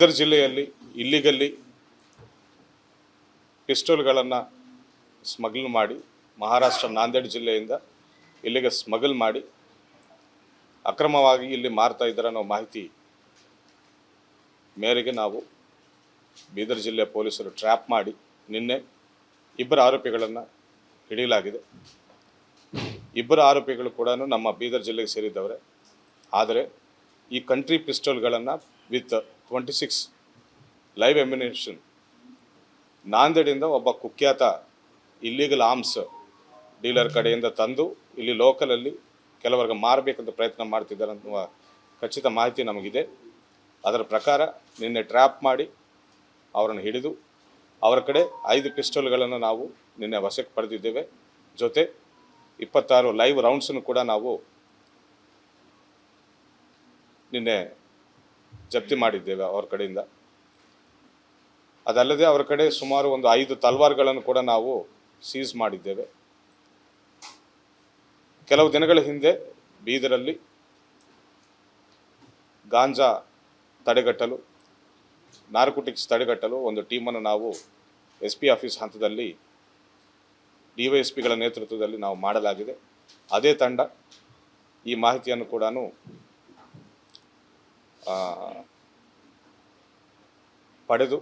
ಬೀದರ್ ಜಿಲ್ಲೆಯಲ್ಲಿ ಇಲ್ಲಿಗಲ್ಲಿ ಪಿಸ್ಟೋಲ್ಗಳನ್ನು ಸ್ಮಗ್ಲ್ ಮಾಡಿ ಮಹಾರಾಷ್ಟ್ರ ನಾಂದೇಡ್ ಜಿಲ್ಲೆಯಿಂದ ಇಲ್ಲಿಗೆ ಸ್ಮಗಲ್ ಮಾಡಿ ಅಕ್ರಮವಾಗಿ ಇಲ್ಲಿ ಮಾರ್ತಾ ಇದ್ದಾರೆ ಅನ್ನೋ ಮಾಹಿತಿ ಮೇರೆಗೆ ನಾವು ಬೀದರ್ ಜಿಲ್ಲೆ ಪೊಲೀಸರು ಟ್ರ್ಯಾಪ್ ಮಾಡಿ ನಿನ್ನೆ ಇಬ್ಬರು ಆರೋಪಿಗಳನ್ನು ಹಿಡಿಯಲಾಗಿದೆ. ಇಬ್ಬರು ಆರೋಪಿಗಳು ಕೂಡ ನಮ್ಮ ಬೀದರ್ ಜಿಲ್ಲೆಗೆ ಸೇರಿದ್ದವರೇ. ಆದರೆ ಈ ಕಂಟ್ರಿ ಪಿಸ್ಟೋಲ್ಗಳನ್ನು ವಿತ್ 26 ಲೈವ್ ಎಮ್ಯುನೇಷನ್ ನಾಂದೇಡಿಂದ ಒಬ್ಬ ಕುಖ್ಯಾತ ಇಲ್ಲೀಗಲ್ ಆರ್ಮ್ಸ್ ಡೀಲರ್ ಕಡೆಯಿಂದ ತಂದು ಇಲ್ಲಿ ಲೋಕಲಲ್ಲಿ ಕೆಲವರಿಗೆ ಮಾರಬೇಕಂತ ಪ್ರಯತ್ನ ಮಾಡ್ತಿದ್ದಾರೆ ಅನ್ನುವ ಖಚಿತ ಮಾಹಿತಿ ನಮಗಿದೆ. ಅದರ ಪ್ರಕಾರ ನಿನ್ನೆ ಟ್ರ್ಯಾಪ್ ಮಾಡಿ ಅವರನ್ನು ಹಿಡಿದು ಅವರ ಕಡೆ 5 ಪಿಸ್ಟೋಲ್ಗಳನ್ನು ನಾವು ನಿನ್ನೆ ವಶಕ್ಕೆ ಪಡೆದಿದ್ದೇವೆ. ಜೊತೆ 26 ಲೈವ್ ರೌಂಡ್ಸನ್ನು ಕೂಡ ನಾವು ನಿನ್ನೆ ಜಪ್ತಿ ಮಾಡಿದ್ದೇವೆ ಅವರ ಕಡೆಯಿಂದ. ಅದಲ್ಲದೆ ಅವರ ಕಡೆ ಸುಮಾರು ಒಂದು 5 ತಲ್ವಾರ್ಗಳನ್ನು ಕೂಡ ನಾವು ಸೀಸ್ ಮಾಡಿದ್ದೇವೆ. ಕೆಲವು ದಿನಗಳ ಹಿಂದೆ ಬೀದರಲ್ಲಿ ಗಾಂಜಾ ತಡೆಗಟ್ಟಲು, ನಾರ್ಕೋಟಿಕ್ಸ್ ತಡೆಗಟ್ಟಲು ಒಂದು ಟೀಮನ್ನು ನಾವು SP ಆಫೀಸ್ ಹಂತದಲ್ಲಿ DYSPಗಳ ನೇತೃತ್ವದಲ್ಲಿ ನಾವು ಮಾಡಲಾಗಿದೆ. ಅದೇ ತಂಡ ಈ ಮಾಹಿತಿಯನ್ನು ಕೂಡ ಪಡೆದು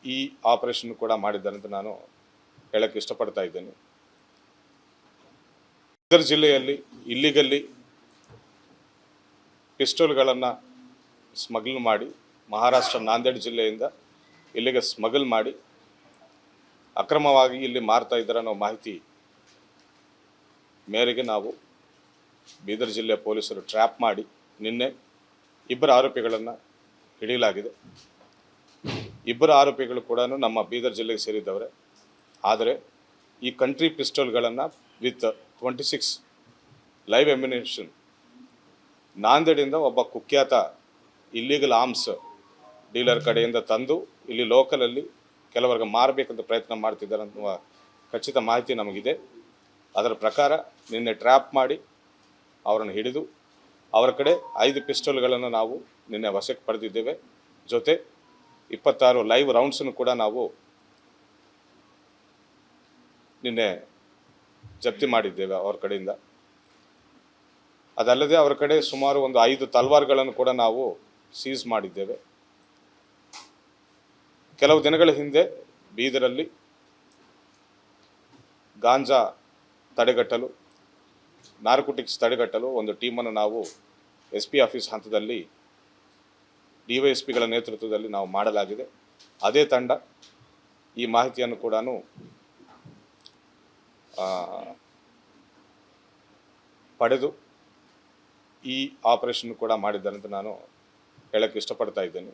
ಈ ಆಪರೇಷನ್ ಕೂಡ ಮಾಡಿದ್ದಾರೆ ಅಂತ ನಾನು ಹೇಳಕ್ಕೆ ಇಷ್ಟಪಡ್ತಾ ಇದ್ದೇನೆ. ಬೀದರ್ ಜಿಲ್ಲೆಯಲ್ಲಿ ಇಲ್ಲಿಗಲ್ಲಿ ಪಿಸ್ಟೋಲ್ಗಳನ್ನು ಸ್ಮಗ್ಲ್ ಮಾಡಿ ಮಹಾರಾಷ್ಟ್ರ ನಾಂದೇಡ್ ಜಿಲ್ಲೆಯಿಂದ ಇಲ್ಲಿಗೆ ಸ್ಮಗಲ್ ಮಾಡಿ ಅಕ್ರಮವಾಗಿ ಇಲ್ಲಿ ಮಾರ್ತಾ ಇದ್ದಾರೆ ಅನ್ನೋ ಮಾಹಿತಿ ಮೇರೆಗೆ ನಾವು ಬೀದರ್ ಜಿಲ್ಲೆ ಪೊಲೀಸರು ಟ್ರ್ಯಾಪ್ ಮಾಡಿ ನಿನ್ನೆ ಇಬ್ಬರು ಆರೋಪಿಗಳನ್ನು ಹಿಡಿಯಲಾಗಿದೆ. ಇಬ್ಬರು ಆರೋಪಿಗಳು ಕೂಡ ನಮ್ಮ ಬೀದರ್ ಜಿಲ್ಲೆಗೆ ಸೇರಿದ್ದವರೇ. ಆದರೆ ಈ ಕಂಟ್ರಿ ಪಿಸ್ಟೋಲ್ಗಳನ್ನು ವಿತ್ 26 ಲೈವ್ ಎಮ್ಯುನೇಷನ್ ನಾಂದೇಡಿಂದ ಒಬ್ಬ ಕುಖ್ಯಾತ ಇಲ್ಲೀಗಲ್ ಆರ್ಮ್ಸ್ ಡೀಲರ್ ಕಡೆಯಿಂದ ತಂದು ಇಲ್ಲಿ ಲೋಕಲಲ್ಲಿ ಕೆಲವರಿಗೆ ಮಾರಬೇಕಂತ ಪ್ರಯತ್ನ ಮಾಡ್ತಿದ್ದಾರೆ ಅನ್ನುವ ಖಚಿತ ಮಾಹಿತಿ ನಮಗಿದೆ. ಅದರ ಪ್ರಕಾರ ನಿನ್ನೆ ಟ್ರ್ಯಾಪ್ ಮಾಡಿ ಅವರನ್ನು ಹಿಡಿದು ಅವರ ಕಡೆ 5 ಪಿಸ್ಟೋಲ್ಗಳನ್ನು ನಾವು ನಿನ್ನೆ ವಶಕ್ಕೆ ಪಡೆದಿದ್ದೇವೆ. ಜೊತೆ 26 ಲೈವ್ ರೌಂಡ್ಸನ್ನು ಕೂಡ ನಾವು ನಿನ್ನೆ ಜಪ್ತಿ ಮಾಡಿದ್ದೇವೆ ಅವರ ಕಡೆಯಿಂದ. ಅದಲ್ಲದೆ ಅವರ ಕಡೆ ಸುಮಾರು ಒಂದು 5 ತಲ್ವಾರ್ಗಳನ್ನು ಕೂಡ ನಾವು ಸೀಸ್ ಮಾಡಿದ್ದೇವೆ. ಕೆಲವು ದಿನಗಳ ಹಿಂದೆ ಬೀದರಲ್ಲಿ ಗಾಂಜಾ ತಡೆಗಟ್ಟಲು, ನಾರ್ಕೋಟಿಕ್ಸ್ ತಡೆಗಟ್ಟಲು ಒಂದು ಟೀಮನ್ನು ನಾವು SP ಆಫೀಸ್ ಹಂತದಲ್ಲಿ DYSPಗಳ ನೇತೃತ್ವದಲ್ಲಿ ನಾವು ಮಾಡಲಾಗಿದೆ. ಅದೇ ತಂಡ ಈ ಮಾಹಿತಿಯನ್ನು ಕೂಡ ಪಡೆದು ಈ ಆಪರೇಷನ್ ಕೂಡ ಮಾಡಿದ್ದಾರೆ ಅಂತ ನಾನು ಹೇಳಕ್ಕೆ ಇಷ್ಟಪಡ್ತಾ ಇದ್ದೇನೆ.